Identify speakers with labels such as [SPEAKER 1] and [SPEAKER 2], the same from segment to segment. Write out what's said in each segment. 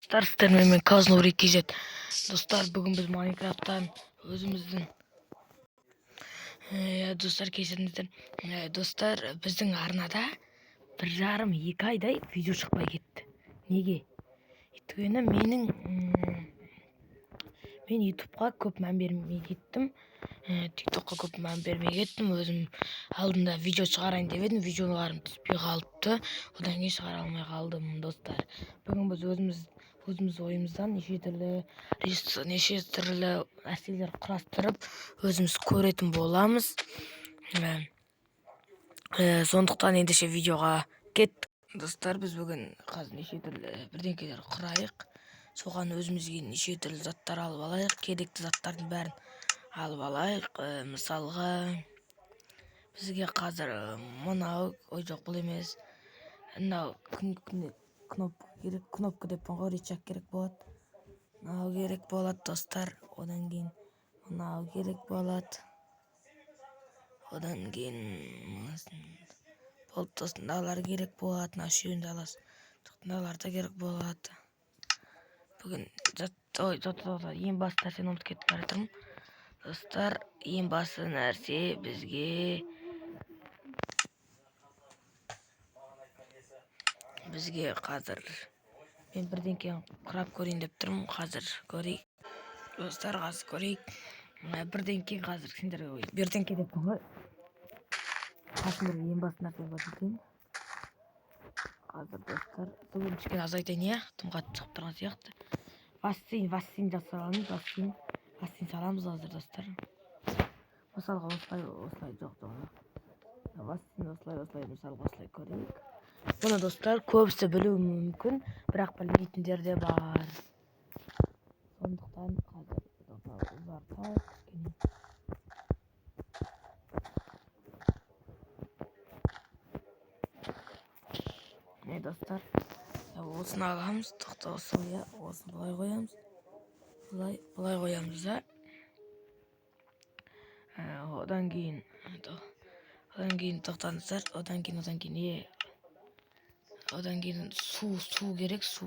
[SPEAKER 1] Старстар мен Казнури KZ. Достар, бүгін біз Майнкрафттан өзіміздің достар кешіріңіздер. Достар, біздің арнада 1,5-2 айдай видео шықпай кетті. Неге? Өйткені мен ютубқа көп мән бермей кеттім. Тиктокқа көп мән бермей кеттім. Өзім алдында видео шығарайын деп едім, видеоларым түспей қалыпты. Одан кейін шығара алмай қалдым, достар. Бүгін біз өзіміз ойымыздан неше түрлі нәрселер құрастырып өзіміз көретін боламыз. Сондықтан ендеше видеоға кеттік. Достар, біз бүгін қазір неше түрлі бірдеңкелер құрайық. Соған өзімізге неше түрлі заттар алып алайық. Керекті заттардың бәрін алып алайық. Мысалға бізге қазір мынау, ой жоқ, бұл емес. Мынау кнопка керек, кнопка деп ғой, рычаг керек болады. Мынау керек болады, достар. Одан кейін мынау керек болады. Одан кейін болтосындалар керек болады. Мына үшеуінде аласыз. Мыналар да керек болады. Бүгін ең басты нәрсені ұмытып кетіп бара жатырмын. Достар, ең басты нәрсе бізге қазір мен бірдеңке құрап көрейін деп тұрмын. Қазір көрейік. Достар, қазір көрейік. Бірдеңке қазір сендерге бірдеңке деп ғой. Қасымда ең басты нәрсе бар екен. Қазір достар, бүгін кішкене азайтайын, иә? Тым қатты шығып тұрған сияқты. Вассин жасаламыз, вассин саламыз қазір, достар. Мысалға осылай жоқ. Вассин осылай, мысалға осылай көрейік. Бұны, достар, көбісі білуі мүмкін, бірақ білмейтіндер де бар. Сондықтан қазір ұзартайық кішкене. Достар, осыны аламыз. Осыны былай қоямыз. Былай қоямыз да. Одан кейін тоқтаңыздар. Одан кейін су керек, су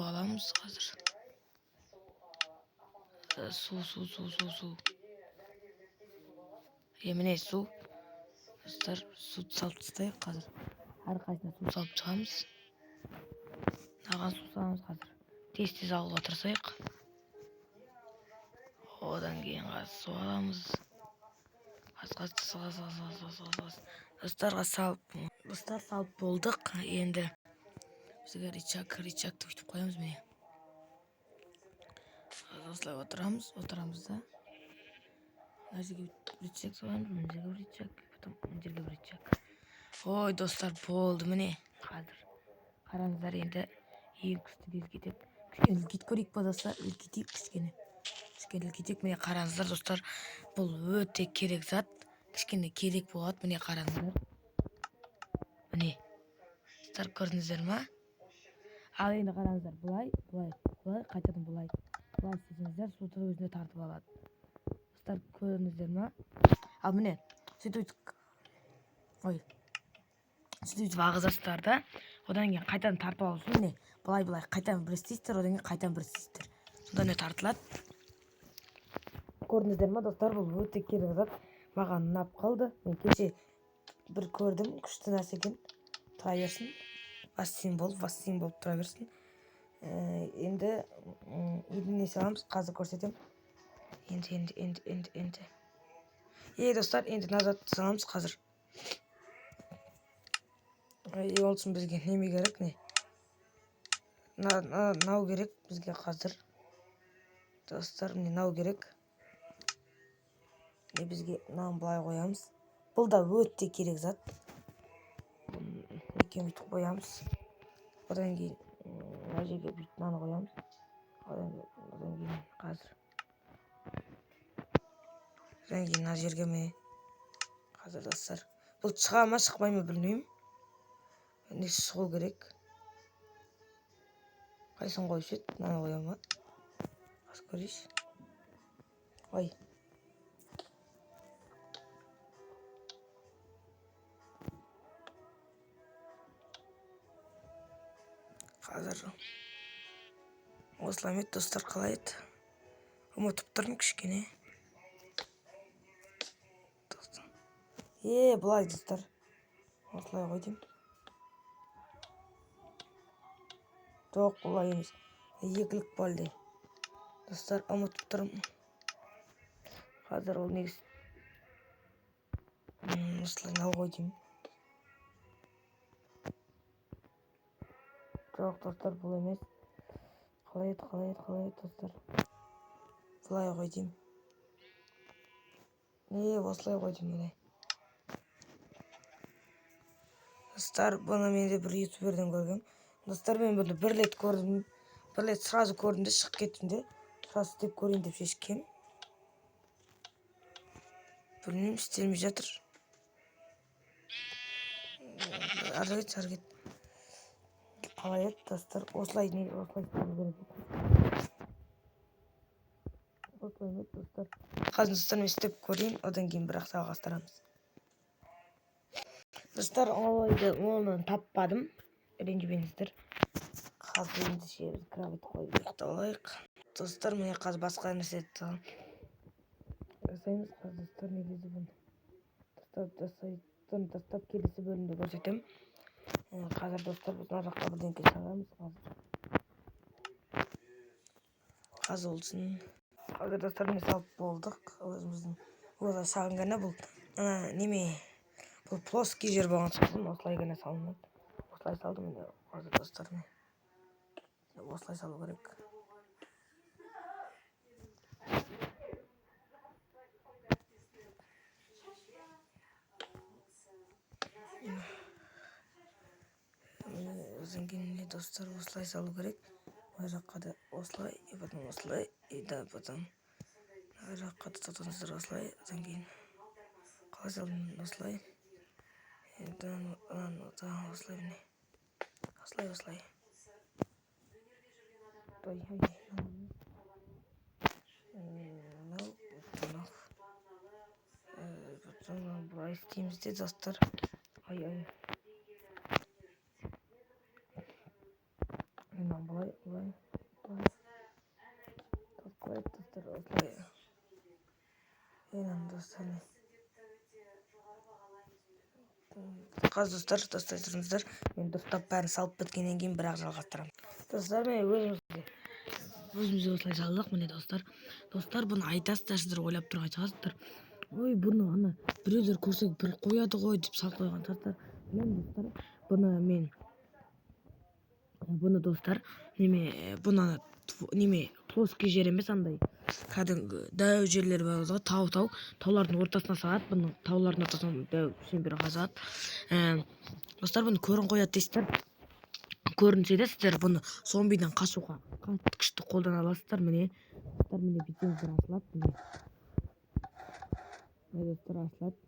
[SPEAKER 1] аламыз қазір. Су. Міне су. Достар, суды салып тастайық қазір. Әрқайсына су салып шығамыз. Мынаған су саламыз қазір. Тез алуға тырысайық. Одан кейін су аламыз. Достарға салып болдық. Енді бізге рычагты өйтіп қоямыз, міне. Осылай отырамыз да. Мына жерге рычаг саламыз, мына жерге рычаг. Ой, достар, болды, міне. Қазір қараңыздар, енді ең күшті ілгітіп. Кішкене ілгит көрейік па, достар? Кішкене ілгітейік. Міне қараңыздар, достар, бұл өте керек зат. Кішкене керек болады, міне қараңыздар. Міне. Достар, көрдіңіздер ма? Ал енді қараңыздар, бұлай, қайтадан бұлай істесеңіздер, суды өзіне тартып алады. Достар, көрдіңіздер ма? Ал міне, сөйтіп ағызасыздар да. Одан кейін қайтадан тартып алу үшін, міне, бұлай қайтадан бір істейсіздер, одан кейін қайтадан бір істейсіздер. Сонда не тартылады. Көрдіңіздер ма, достар, бұл өте керек зат. Маған ұнап қалды. Мен кеше бір көрдім, күшті нәрсе екен. Тұра берсін. Вассин болып тұра берсін. Енді не саламыз, қазір көрсетем. Енді. Достар, енді назад саламыз қазір. Ол үшін бізге неме керек, не? Нау керек бізге қазір. Достар, міне нау керек. Бізге мынаны былай қоямыз. Бұл да өте керек зат. Екеуін бүйтіп қоямыз. Одан кейін мына жерге бүйтіп мынаны қоямыз. Одан кейін қазір. Одан кейін мына жерге міне. Қазір, достар. Бұл шыға ма, шықпай ма білмеймін. Не шығу керек. Қайсын қойып еді, мынаны қоям ба? Қас көрейш. Ой. Қазір осылай ма еді достар, қалай еді? Ұмытып тұрмын кішкене. Бұлай достар. Осылай ғой деймін. Жоқ, бұлай емес. Екілік болды. Достар, ұмытып тұрмын. Қазір ол негіз. Осылай ғой деймін. Жоқ, достар, бұл емес. Қалай еді, достар? Бұлай ғой деймін. Осылай ғой деймін. Достар, бұны мен де бір ютуберден көргем. Достар, мен бұны бір рет көрдім. Бір рет сразу көрдім де шығып кеттім де. Сразу істеп көрейін деп шешкем. Білмеймін, істелмей жатыр. Аргет. Қалай еді, достар? Осылай істелу керек. Осылай еді, достар. Қазір достар, мен істеп көрейін, одан кейін бірақ жалғастырамыз. Достар, оны таппадым. Ренжімеңіздер. Қазір енді кровать қойып ұйықталайық. Достар, міне қазір басқа нәрсе жасаймыз. Қазір достар, негізі бұны тастап келесі бөлімде көрсетемін. Қазір достар, біз мына жаққа бірдеңке саламыз. Қазір олсын. Қазір достар, не салып болдық. Өзіміздің олай шағын ғана бұл неме. Бұл плоский жер болған соң осылай ғана салынады. Осылай салдым. Қазір достар, осылай салу керек. Одан кейін достар, осылай салу керек. Мына жаққа да осылай, потом осылай, да потом мына жаққа да тұтыныздар осылай. Одан кейін қалай салдым осылай. Осылай міне. Осылай. Бұлай істейміз де достар. Бұлай. Қалай достар, осылай. Достар. Қазір достар тұрыңыздар. Мен дұрыстап бәрін салып біткеннен кейін бірақ жалғастырамын. Достар, мен өзімізге осылай салдық, міне достар. Достар, бұны айтасыздар, сіздер ойлап тұрған шығарсыздар. Ой, бұны біреулер көрсек бір қояды ғой деп салып қойған шығарсыздар. Бұны достар, плоский жер емес, андай кәдімгі дәу жерлер бар ғой, таулардың ортасына салады. Бұны таулардың ортасына дәу шеңбер қазады. Достар, бұны көрін қояды дейсіздер. Көрінсе де сіздер бұны зомбидан қашуға қатты күшті қолдана аласыздар. Міне бүйтіңіздер, асылады. Міне достар, асылады.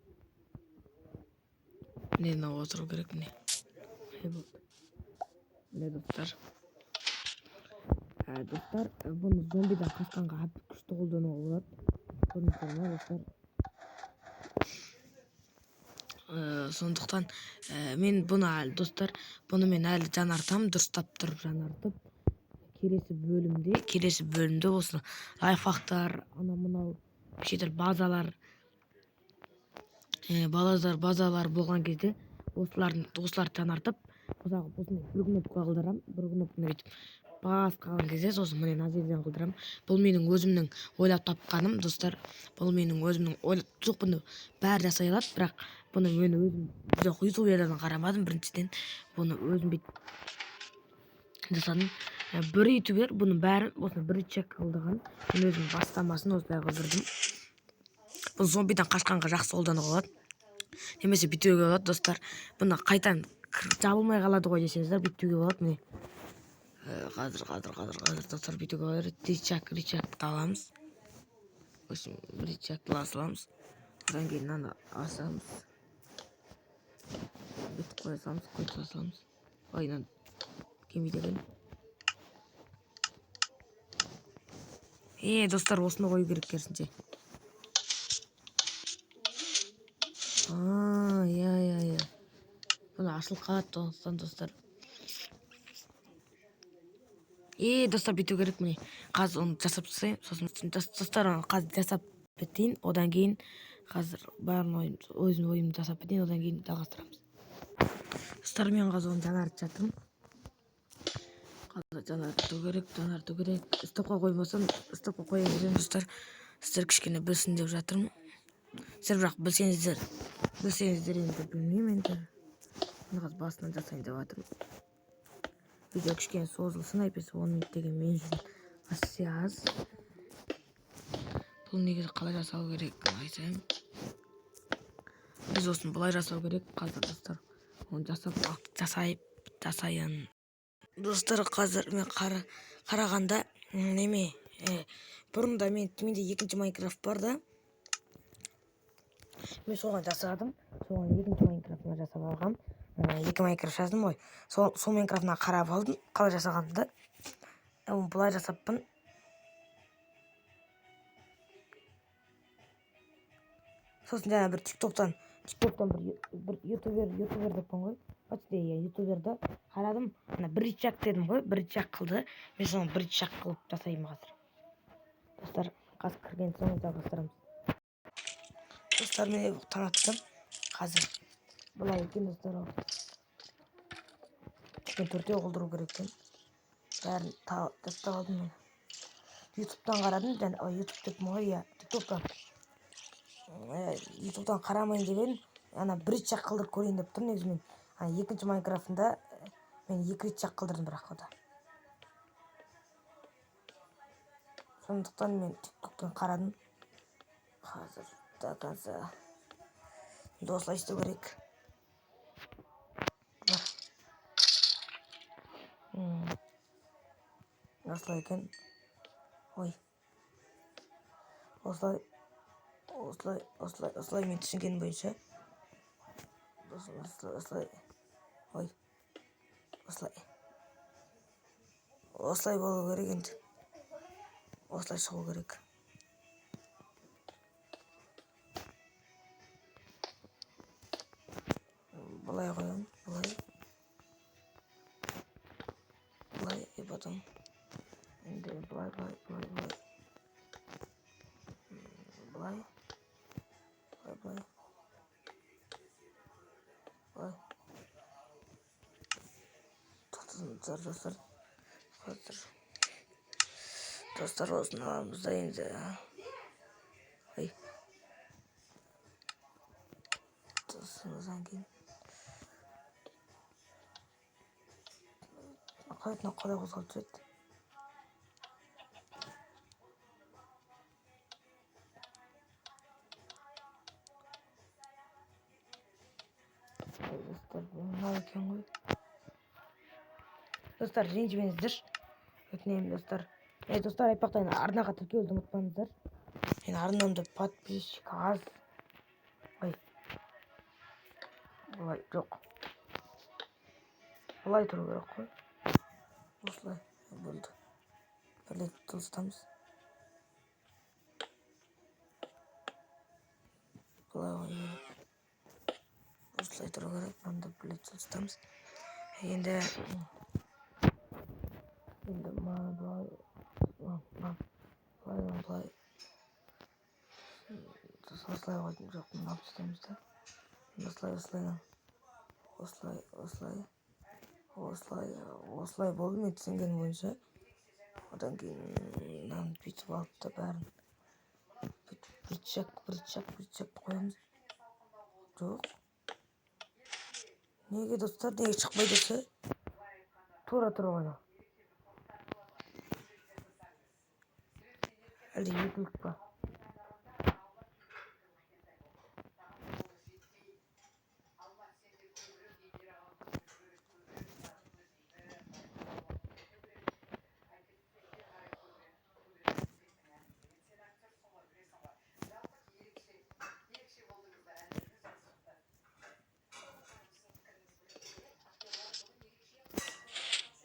[SPEAKER 1] Міне отыру керек, міне достар. Достар, бұны зомбидан қашқанға қатты күшті қолдануға болады. Көріністер ма достар? Сондықтан мен бұны әлі жанартам, дұрыстап тұрып жанартып. Келесі бөлімде осы лайфхактар, мынау шетел базалар болған кезде осыларды жанартып, мысалы бір кнопка қылдырам, бір кнопканы бүйтіп бас қалған кезде сосын міне мына жерден қылдырам. Бұл менің өзімнің ойлап тапқаным, достар. Жоқ, бұны бәрі жасай алады, бірақ бұны мен өзім ютуберден қарамадым. Біріншіден бұны өзім бүйтіп жасадым. Бір ютубер бұны бәрін осыны бір чек қылдырған. Мен өзім бастамасын осылай қылдырдым. Бұл зомбидан қашқанға жақсы қолдануға болады. Немесе бүйтуге болады, достар. Бұны қайтан жабылмай қалады ғой десеңіздер, бүйтуге болады. Міне қазір достар, бүйтуге болады. Ричакты аламыз. Ричакты асыламыз. Одан кейін мынаны асамыз. Бүйтіп қоя саламыз, ойынан кемейдеген. Достар, осыны қою керек керісінше. Бұны ашылып қалады, достар. Достар бүйтүү керек міне. Қазір оны жасап тастайын. Сосын достар оны қазір жасап бітейін. Одан кейін қазір барын өзім ойымды жасап бітейін. Одан кейін жалғастырамыз. Достар, мен қазір оны жаңартып жатырмын. Қазір жаңарту керек. Стопқа қоймасам, стопқа қоя беремін достар. Сіздер кішкене білсін деп жатырмын. Сіздер бірақ білсеңіздер енді білмеймін енді. Мен қазір басынан жасайын деп жатырмын. Видео кішкене созылсын, әйтпесе 10 минут деген мен үшін assez аз. Бұл негізі қалай жасау керек айтайын. Біз осыны былай жасау керек қазір достар. Оны жасайын. Достар, қазір мен қарағанда бұрында менде екінші Майнкрафт бар да. Мен соған жасадым. Соған екінші Майнкрафтына жасап алғам. Екі Майнкрафт жаздым ғой. Сол Майнкрафтына қарап алдым, қалай жасағанымды. Оны былай жасаппын. Сосын жаңа бір тиктоктан бір ютубер деппін ғой. Почти ютуберді қарадым. Ана бричак дедім ғой, бричак қылды. Мен соны бричак қылып жасаймын қазір. Достар, қазір кірген соң жалғастырамыз. Достар, мен таң қазір. Бұлай екен достар. Мен төртеу қылдыру керек екен. Бәрін тастап алдым мен. Ютубтан қарадым. Ютуб деппін ғой, тиктоктан. Ютубтан қарамайын деген, ана бричак қылдырып көрейін деп тұр негізі мен. Екінші Майнкрафтында мен 2 рет жақ қылдырдым бірақ ода. Сондықтан мен тиктоктан қарадым. Қазір до конца. Осылай істеу керек. Осылай екен. Ой. Осылай мен түсінген бойынша. Осылай. Ой. Осылай болу керек енді. Осылай шығу керек. Былай қоямын. Былай. И потом. Енді былай. Достар, осыны аламыз да енді. Ой. Сосын кейін. Қалай қозғалып жүреді? Достар, мынау екен ғой. Достар, ренжімеңіздер. Өтінемін достар. Достар, айтпақтайын арнаға тіркелуді ұмытпаңыздар. Мен арнамда подписчик аз. Ой. Бұлай жоқ. Бұлай тұру керек қой. Осылай болды. Бірлет тұлыстамыз. Бұлай қой керек. Осылай тұру керек. Мында бірлет тұлыстамыз. Енді бұлай. Осылай қойдым жоқ. Мына тұстаймыз да. Осылай болды мен түсінген бойынша. Одан кейін мынаны бүйтіп алып та бәрін бричак қоямыз. Жоқ. Неге достар, неге шықпайды осы? Тура тұр ғой. Әлде екілік па?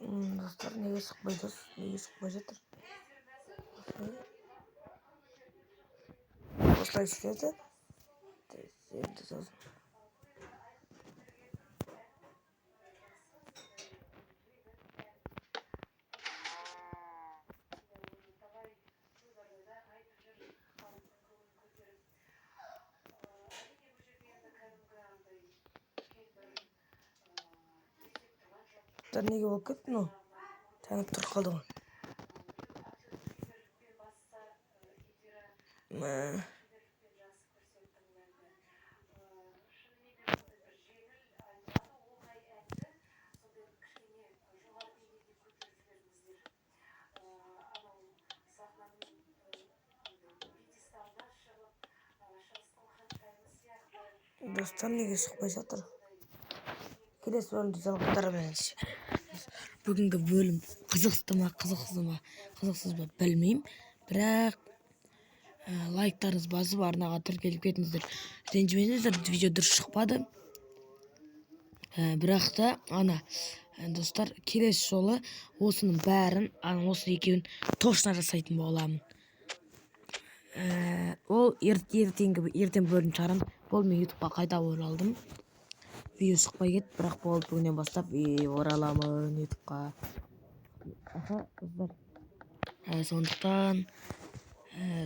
[SPEAKER 1] Dostlar, neге шықпайды? Неге шықпай жатыр? Осылай істеді. Енді сосын. Dostlar nege болып кетті мынау? Тәңіп тұрып қалды ғой. Dostlar неге шықпай жатыр? Келесі бөлімді жалғастырамыз. Бүгінгі бөлім қызықты ма, қызықсыз ба білмеймін. Бірақ лайктарыңыз басып арнаға тіркеліп кетіңіздер. Ренжімеңіздер, видео дұрыс шықпады. Бірақ та достар, келесі жолы осының бәрін, осы екеуін точно жасайтын боламын. Ол ертең бөлім шығарамын. Ол мен ютубқа қайта оралдым. Видео шықпай кетті, бірақ болды, бүгіннен бастап ораламын ютубқа.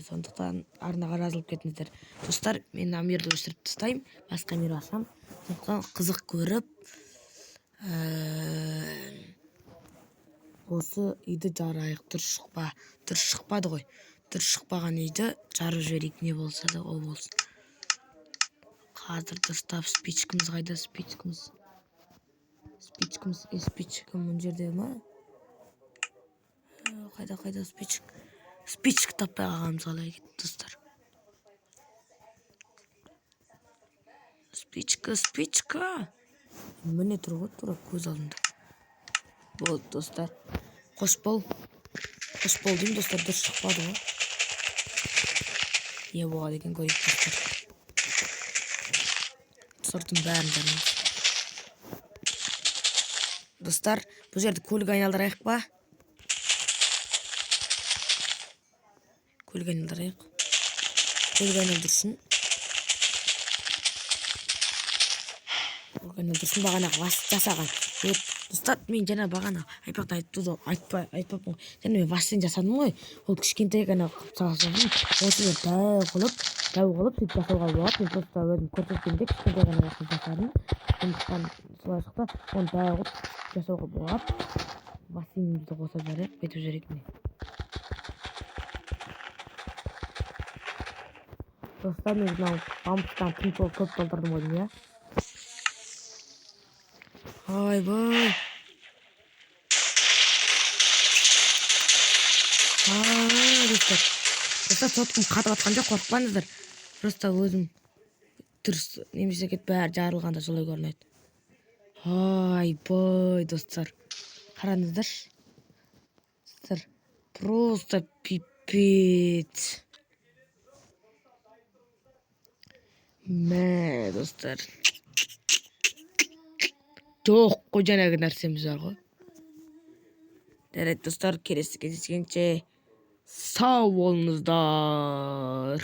[SPEAKER 1] Сондықтан арнаға жазылып кетіңіздер. Достар, мен Амирді өшіріп тастаймын, басқа Амир ашам. Сондықтан қызық көріп, осы үйді жарайық. Дұрыс шықпады ғой. Дұрыс шықпаған үйді жарып жіберейік, не болса да ол болсын. Қазір достап спичкіміз қайда? Спичкім мына жерде ма? Қайда спичк таппай қалғанымыз қалай кетті, достар. Спичка. Міне тұр ғой, тура көз алдымда. Болды, достар. Қош бол деймін, достар, дұрыс шықпады ғой. Не болады екен көрейік, достар. Сортын бәрін жараймыз. Достар, бұл жерді көлік айналдырайық па? Көлік айналдырсын. Бағана жасаған. Достар, мен жаңа бағана айтпаппын. Және мен вастен жасадым ғой. Ол кішкентай ғана жасадым. Осыны дәу қылып сөйтіп жасауға болады. Мен просто өзім көрсеткенде кішкентай ғана жасадым. Сондықтан солай шықты. Оны дәу қылып жасауға болады. Вастенімізді қоса жарайық, бетіп жарайық не. Достар, мен мынау бамбуктан көп толтырдым ғой, иә. Ай-бай. Достар, соткым қатып атқан жоқ, қорықпаңыздар. Просто өзім дұрыс немесе кет бәрі жарылғанда солай көрінеді. Ай-бай, достар. Қараңыздаршы. Достар, просто пипец. Мә, достар. Жоқ қой, жаңағы нәрсеміз бар ғой. Жарайды, достар, келесі кездескенше сау болыңыздар.